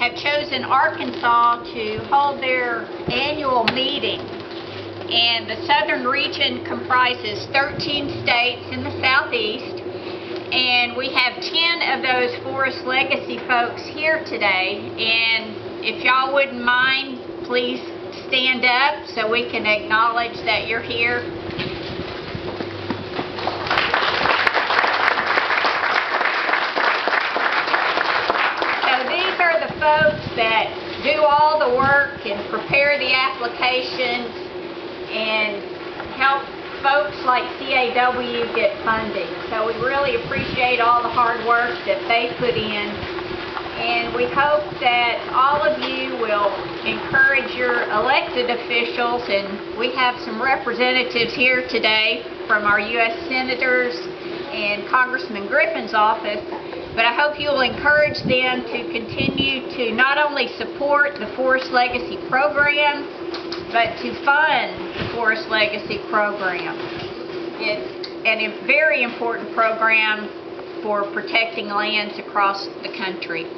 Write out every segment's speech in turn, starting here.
have chosen Arkansas to hold their annual meeting. And the southern region comprises 13 states in the southeast. And we have 10 of those Forest Legacy folks here today. And if y'all wouldn't mind, please stand up so we can acknowledge that you're here. So these are the folks that do all the work and prepare the applications and help folks like CAW get funding. So we really appreciate all the hard work that they put in. And we hope that all of you will encourage your elected officials, and we have some representatives here today from our U.S. Senators and Congressman Griffin's office, but I hope you'll encourage them to continue to not only support the Forest Legacy program, but to fund the Forest Legacy program. It's a very important program for protecting lands across the country.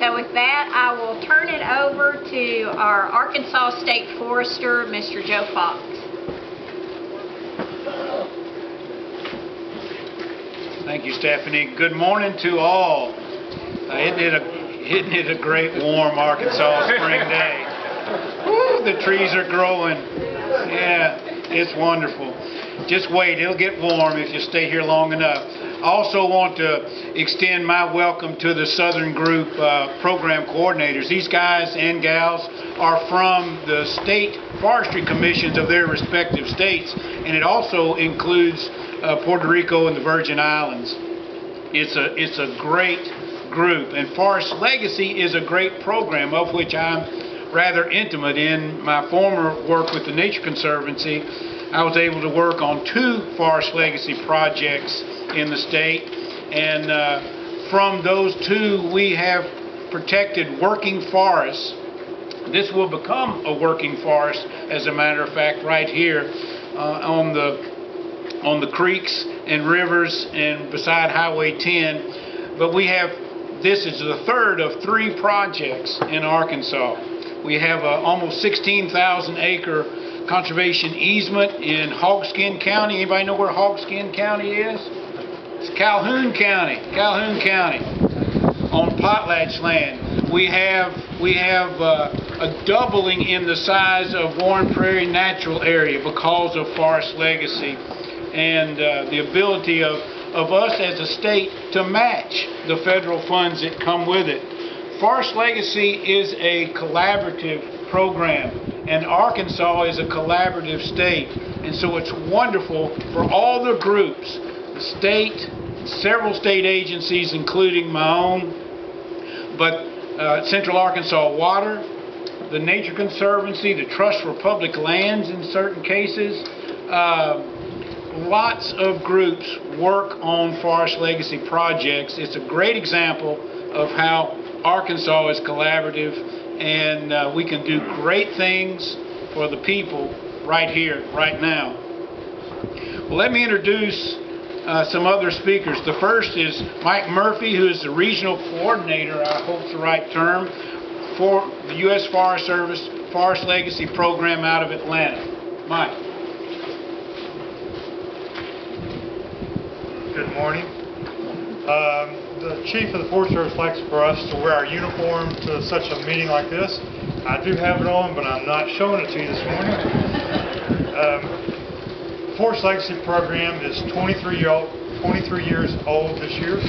So with that, I will turn it over to our Arkansas State Forester, Mr. Joe Fox. Thank you, Stephanie. Good morning to all. Isn't it a great warm Arkansas spring day? Woo, the trees are growing. Yeah, it's wonderful. Just wait, it'll get warm if you stay here long enough. I also want to extend my welcome to the Southern Group program coordinators. These guys and gals are from the state forestry commissions of their respective states, and it also includes Puerto Rico and the Virgin Islands. It's a great group, and Forest Legacy is a great program of which I'm rather intimate. In my former work with the Nature Conservancy, I was able to work on 2 Forest Legacy projects in the state, and from those 2 we have protected working forests. This will become a working forest, as a matter of fact, right here on the creeks and rivers and beside Highway 10. But this is the 3rd of 3 projects in Arkansas. We have almost 16,000 acre conservation easement in Hogskin County. Anybody know where Hogskin County is? It's Calhoun County. Calhoun County, on potlatch land. We have a doubling in the size of Warren Prairie Natural Area because of Forest Legacy, and the ability of us as a state to match the federal funds that come with it. Forest Legacy is a collaborative program, and Arkansas is a collaborative state, and so it's wonderful for all the groups, the state, several state agencies including my own, but Central Arkansas Water, the Nature Conservancy, the Trust for Public Lands in certain cases. Lots of groups work on Forest Legacy projects. It's a great example of how Arkansas is collaborative, and we can do great things for the people right here, right now. Well, let me introduce some other speakers. The first is Mike Murphy, who is the Regional Coordinator, I hope it's the right term, for the U.S. Forest Service Forest Legacy Program out of Atlanta. Mike. Good morning. The Chief of the Forest Service likes for us to wear our uniform to such a meeting like this. I do have it on, but I'm not showing it to you this morning. Forest Legacy Program is 23 years old this year.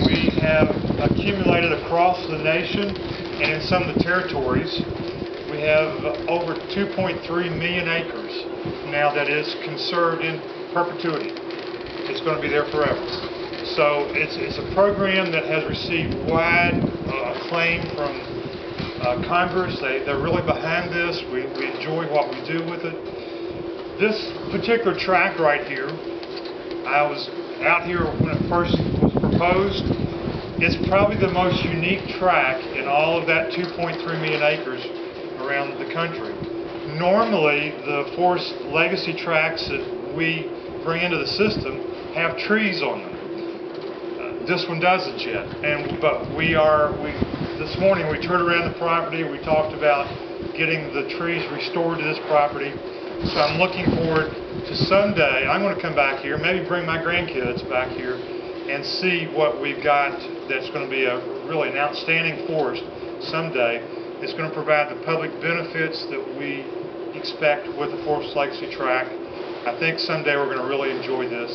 We have accumulated across the nation and in some of the territories. We have over 2.3 million acres now that is conserved in perpetuity. It's going to be there forever. So it's a program that has received wide acclaim from Congress. They're really behind this. We enjoy what we do with it. This particular track right here, I was out here when it first was proposed. It's probably the most unique track in all of that 2.3 million acres around the country. Normally, the Forest Legacy tracks that we bring into the system have trees on them. This one doesn't yet, but we this morning we toured around the property. We talked about getting the trees restored to this property. So I'm looking forward to Sunday. I'm going to come back here, maybe bring my grandkids back here and see what we've got that's going to be really an outstanding forest someday. It's going to provide the public benefits that we expect with the Forest Legacy Track. I think someday we're going to really enjoy this.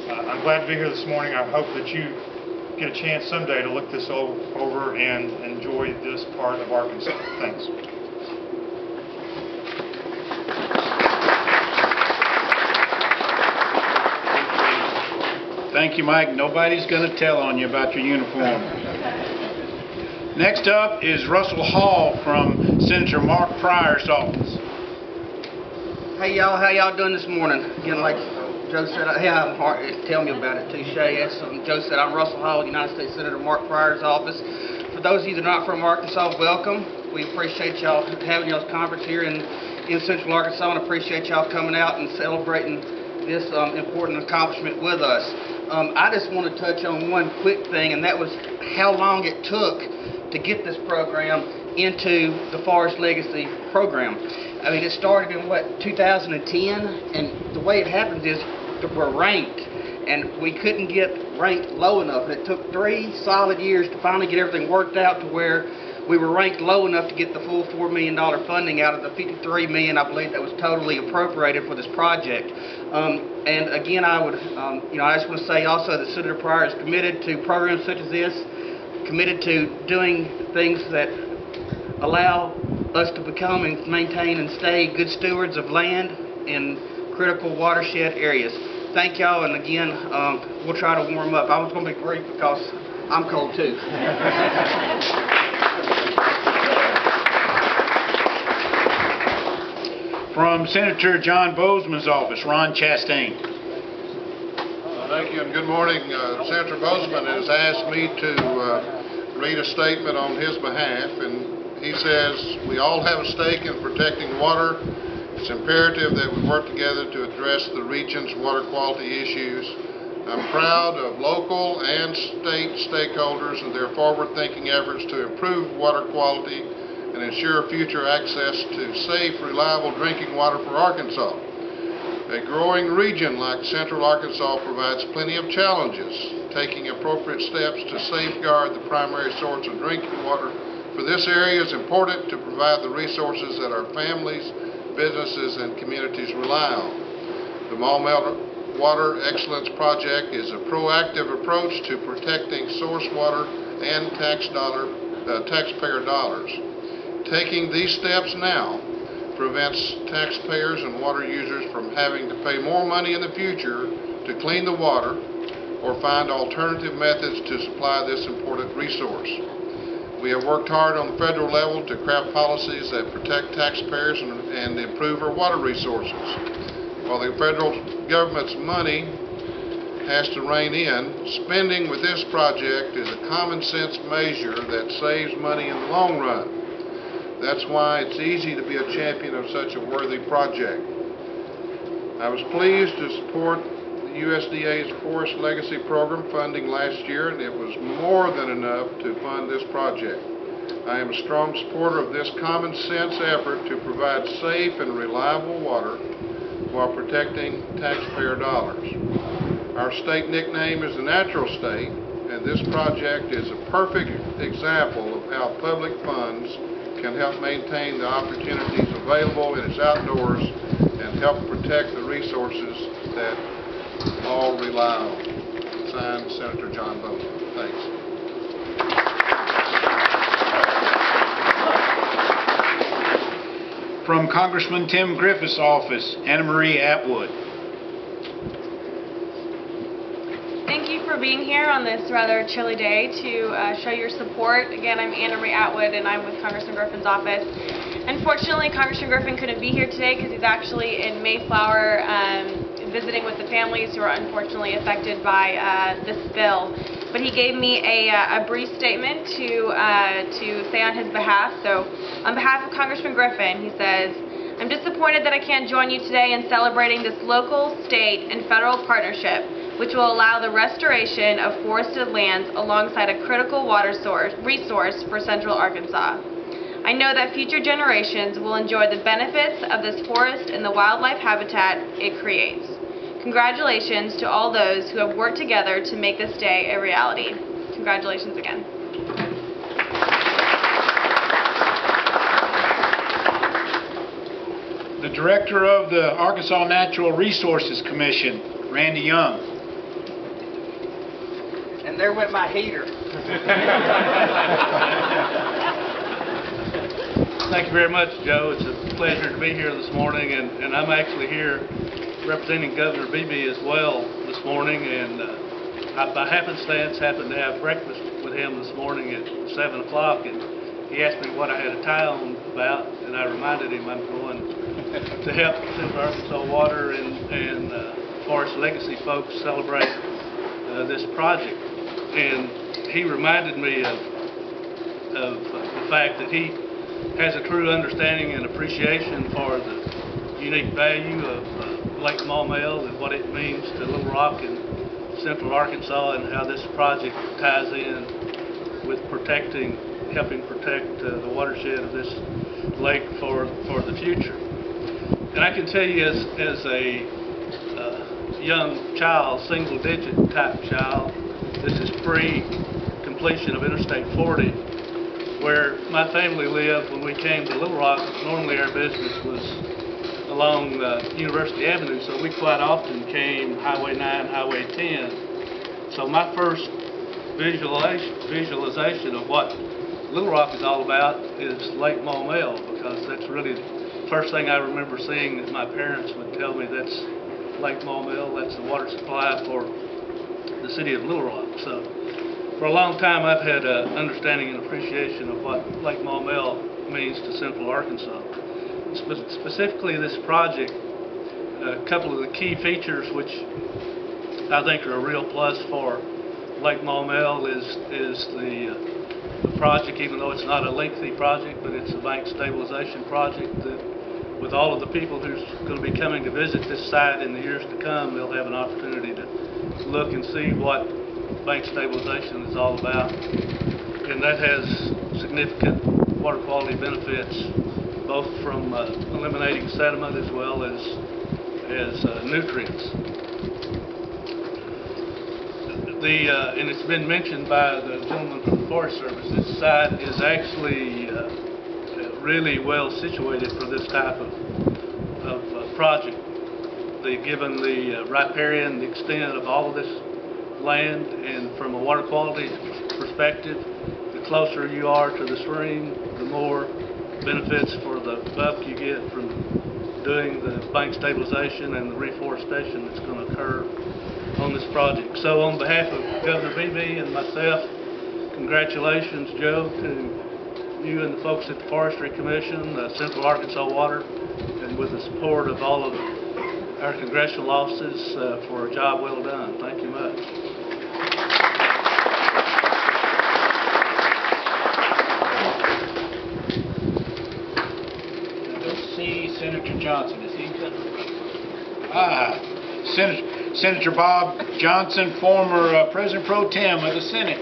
I'm glad to be here this morning. I hope that you get a chance someday to look this over and enjoy this part of Arkansas. Thanks. Thank you, Mike. Nobody's going to tell on you about your uniform. Next up is Russell Hall from Senator Mark Pryor's office. Hey y'all, how y'all doing this morning? Again, like Joe said, tell me about it too, Shay. Joe said, I'm Russell Hall, United States Senator Mark Pryor's office. For those of you that are not from Arkansas, welcome. We appreciate y'all having y'all's conference here in Central Arkansas, and appreciate y'all coming out and celebrating this important accomplishment with us. I just want to touch on one quick thing, and that was how long it took to get this program into the Forest Legacy program. I mean, it started in, 2010, and the way it happened is we're ranked, and we couldn't get ranked low enough. And it took 3 solid years to finally get everything worked out to where we were ranked low enough to get the full $4 million funding out of the $53 million, I believe, that was totally appropriated for this project. And again, I would, I just want to say also that Senator Pryor is committed to programs such as this, committed to doing things that allow us to become and maintain and stay good stewards of land in critical watershed areas. Thank y'all, and again, we'll try to warm up. I was going to be brief because I'm cold too. From Senator John Bozeman's office, Ron Chastain. Thank you, and good morning. Senator Bozeman has asked me to read a statement on his behalf, and he says, we all have a stake in protecting water. It's imperative that we work together to address the region's water quality issues. I'm proud of local and state stakeholders and their forward-thinking efforts to improve water quality and ensure future access to safe, reliable drinking water for Arkansas. A growing region like Central Arkansas provides plenty of challenges. Taking appropriate steps to safeguard the primary source of drinking water for this area is important to provide the resources that our families, businesses, and communities rely on. The Maumelle Water Excellence Project is a proactive approach to protecting source water and taxpayer dollars. Taking these steps now prevents taxpayers and water users from having to pay more money in the future to clean the water or find alternative methods to supply this important resource. We have worked hard on the federal level to craft policies that protect taxpayers and improve our water resources. While the federal government's money has to rein in, spending with this project is a common sense measure that saves money in the long run. That's why it's easy to be a champion of such a worthy project. I was pleased to support the USDA's Forest Legacy Program funding last year, and it was more than enough to fund this project. I am a strong supporter of this common sense effort to provide safe and reliable water while protecting taxpayer dollars. Our state nickname is the Natural State, and this project is a perfect example of how public funds can help maintain the opportunities available in its outdoors and help protect the resources that all rely on. Signed, Senator John Bozeman. Thanks. From Congressman Tim Griffith's office, Anna Marie Atwood. Thank you for being here on this rather chilly day to show your support. Again, I'm Anna Marie Atwood, and I'm with Congressman Griffin's office. Unfortunately, Congressman Griffin couldn't be here today because he's actually in Mayflower visiting with the families who are unfortunately affected by this spill. But he gave me a brief statement to say on his behalf. So, on behalf of Congressman Griffin, he says, I'm disappointed that I can't join you today in celebrating this local, state, and federal partnership which will allow the restoration of forested lands alongside a critical water resource for central Arkansas. I know that future generations will enjoy the benefits of this forest and the wildlife habitat it creates. Congratulations to all those who have worked together to make this day a reality. Congratulations again. The Director of the Arkansas Natural Resources Commission, Randy Young. And there went my heater. Thank you very much, Joe. It's a pleasure to be here this morning, and I'm actually here representing Governor Beebe as well this morning, and I, by happenstance, happened to have breakfast with him this morning at 7 o'clock, and he asked me what I had a tie on about, and I reminded him I'm going to help Central Arkansas Water and Forest Legacy folks celebrate this project. And he reminded me of the fact that he has a true understanding and appreciation for the unique value of Lake Maumelle and what it means to Little Rock and Central Arkansas, and how this project ties in with helping protect the watershed of this lake for the future. And I can tell you, as a young child, single-digit type child, this is pre-completion of Interstate 40, where my family lived when we came to Little Rock. Normally our business was along University Avenue, so we quite often came Highway 9, Highway 10. So my first visualization of what Little Rock is all about is Lake Maumelle, because that's really the first thing I remember seeing that my parents would tell me. That's Lake Maumelle, that's the water supply for the city of Little Rock. So for a long time I've had an understanding and appreciation of what Lake Maumelle means to Central Arkansas. Specifically this project, a couple of the key features which I think are a real plus for Lake Maumelle is the project, even though it's not a lengthy project, but it's a bank stabilization project that with all of the people who's going to be coming to visit this site in the years to come, they'll have an opportunity to look and see what bank stabilization is all about. And that has significant water quality benefits, both from eliminating sediment as well as nutrients. And it's been mentioned by the gentleman from the Forest Service, this site is actually really well situated for this type of project. Given the riparian, the extent of all of this land, and from a water quality perspective, the closer you are to the stream, the more benefits for the buck you get from doing the bank stabilization and the reforestation that's going to occur on this project. So on behalf of Governor Beebe and myself, congratulations, Joe, to you and the folks at the Forestry Commission, Central Arkansas Water, and with the support of all of our congressional offices for a job well done. Thank you much. Let's see Senator Johnson. Is he coming? Senator Bob Johnson, former President Pro Tem of the Senate.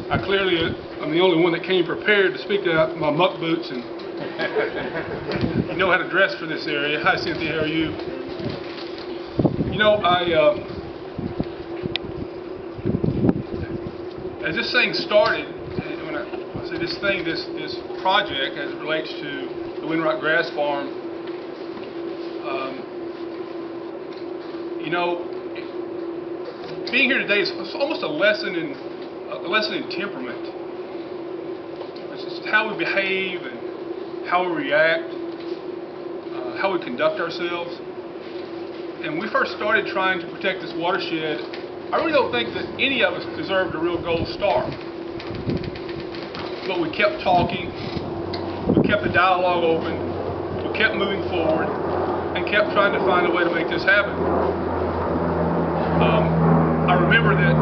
I clearly I'm the only one that came prepared to speak out in my muck boots and you know how to dress for this area. Hi, Cynthia, how are you? You know, as this thing started, when I say this thing, this project as it relates to the Winrock Grass Farm, you know, being here today is almost a lesson in temperament. It's just how we behave and how we react, how we conduct ourselves. And when we first started trying to protect this watershed, I really don't think that any of us deserved a real gold star. But we kept talking, we kept the dialogue open, we kept moving forward, and kept trying to find a way to make this happen. I remember that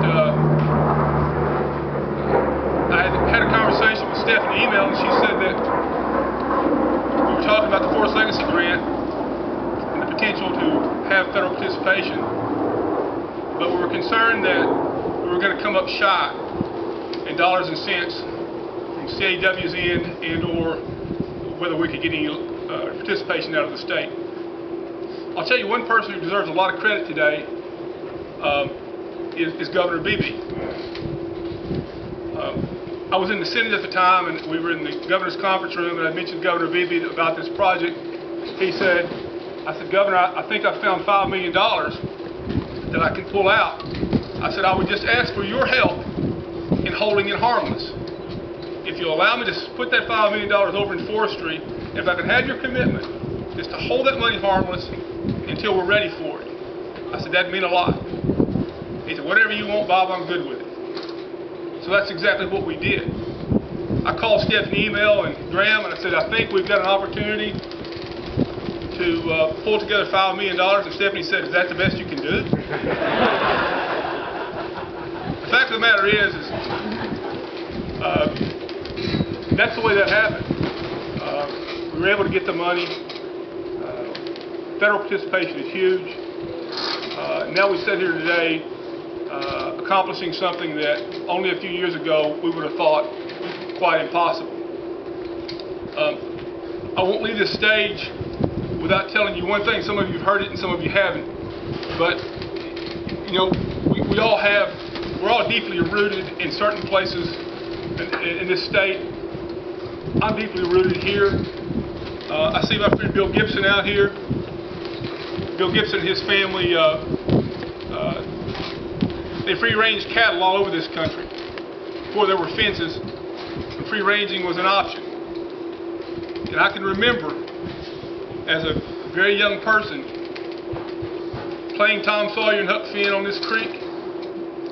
I had a conversation with Stephanie email, and she said that we were talking about the Forest Legacy Grant, potential to have federal participation, but we were concerned that we were going to come up shy in dollars and cents from CAW's end and or whether we could get any participation out of the state. I'll tell you one person who deserves a lot of credit today is Governor Beebe. I was in the Senate at the time, and we were in the governor's conference room, and I mentioned Governor Beebe about this project. He said, I said, Governor, I think I found $5 million that I can pull out. I said, I would just ask for your help in holding it harmless. If you'll allow me to put that $5 million over in forestry, if I can have your commitment, is to hold that money harmless until we're ready for it. I said, that'd mean a lot. He said, whatever you want, Bob, I'm good with it. So that's exactly what we did. I called Stephanie email and Graham, and I said, I think we've got an opportunity to pull together $5 million. And Stephanie said, is that the best you can do? The fact of the matter is that's the way that happened. We were able to get the money. Federal participation is huge. Now we sit here today accomplishing something that only a few years ago we would have thought quite impossible. I won't leave this stage without telling you one thing. Some of you have heard it and some of you haven't. But, you know, we're all deeply rooted in certain places in this state. I'm deeply rooted here. I see my friend Bill Gibson out here. Bill Gibson and his family, they free-ranged cattle all over this country. Before there were fences, free-ranging was an option. And I can remember, as a very young person, playing Tom Sawyer and Huck Finn on this creek.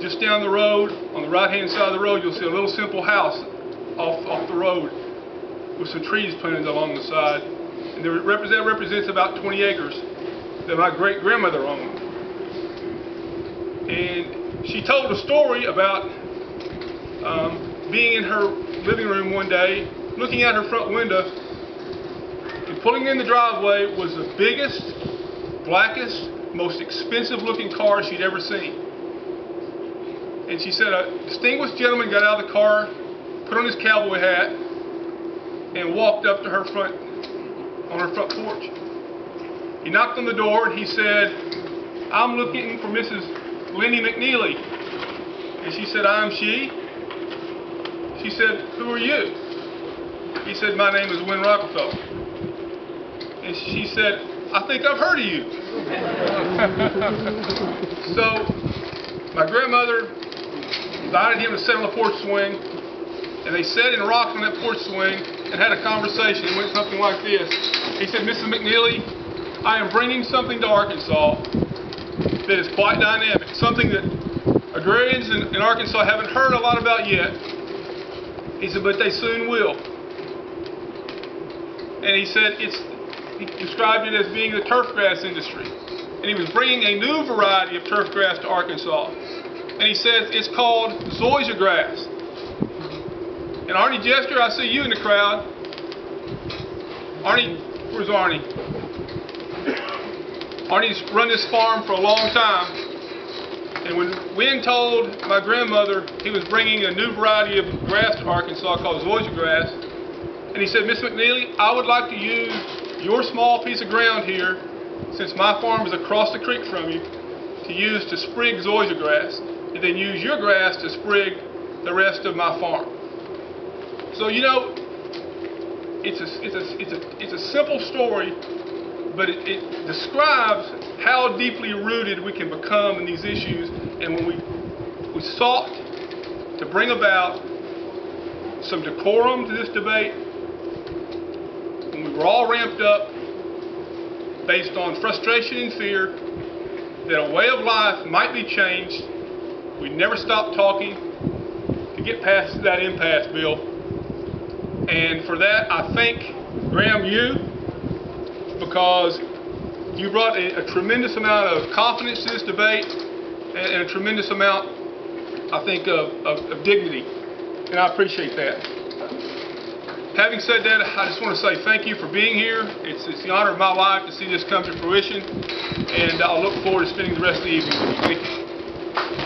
Just down the road, on the right-hand side of the road, you'll see a little simple house off the road with some trees planted along the side. And that represents about 20 acres that my great-grandmother owned. And she told a story about being in her living room one day, looking out her front window, and pulling in the driveway was the biggest, blackest, most expensive-looking car she'd ever seen. And she said a distinguished gentleman got out of the car, put on his cowboy hat, and walked up to her front porch. He knocked on the door and he said, I'm looking for Mrs. Lenny McNeely. And she said, I'm she. She said, who are you? He said, my name is Winrock. And she said, I think I've heard of you. So my grandmother invited him to sit on the porch swing, and they sat and rocked on that porch swing and had a conversation. It went something like this. He said, Mrs. McNeely, I am bringing something to Arkansas that is quite dynamic, something that agrarians in Arkansas haven't heard a lot about yet. He said, but they soon will. And he said, he described it as being the turf grass industry. And he was bringing a new variety of turf grass to Arkansas. And he says it's called zoysia grass. And Arnie Jester, I see you in the crowd. Arnie, where's Arnie? Arnie's run this farm for a long time. And when Wynn told my grandmother he was bringing a new variety of grass to Arkansas called zoysia grass, and he said, Miss McNeely, I would like to use your small piece of ground here, since my farm is across the creek from you, to use to sprig zoysia grass, and then use your grass to sprig the rest of my farm. So, you know, it's a simple story, but it describes how deeply rooted we can become in these issues. And when we sought to bring about some decorum to this debate, when we were all ramped up based on frustration and fear that a way of life might be changed, we never stopped talking to get past that impasse, Bill. And for that, I thank Graham, you, because you brought a tremendous amount of confidence to this debate and a tremendous amount, I think, of dignity. And I appreciate that. Having said that, I just want to say thank you for being here. It's the honor of my life to see this come to fruition, and I'll look forward to spending the rest of the evening with you. Thank you.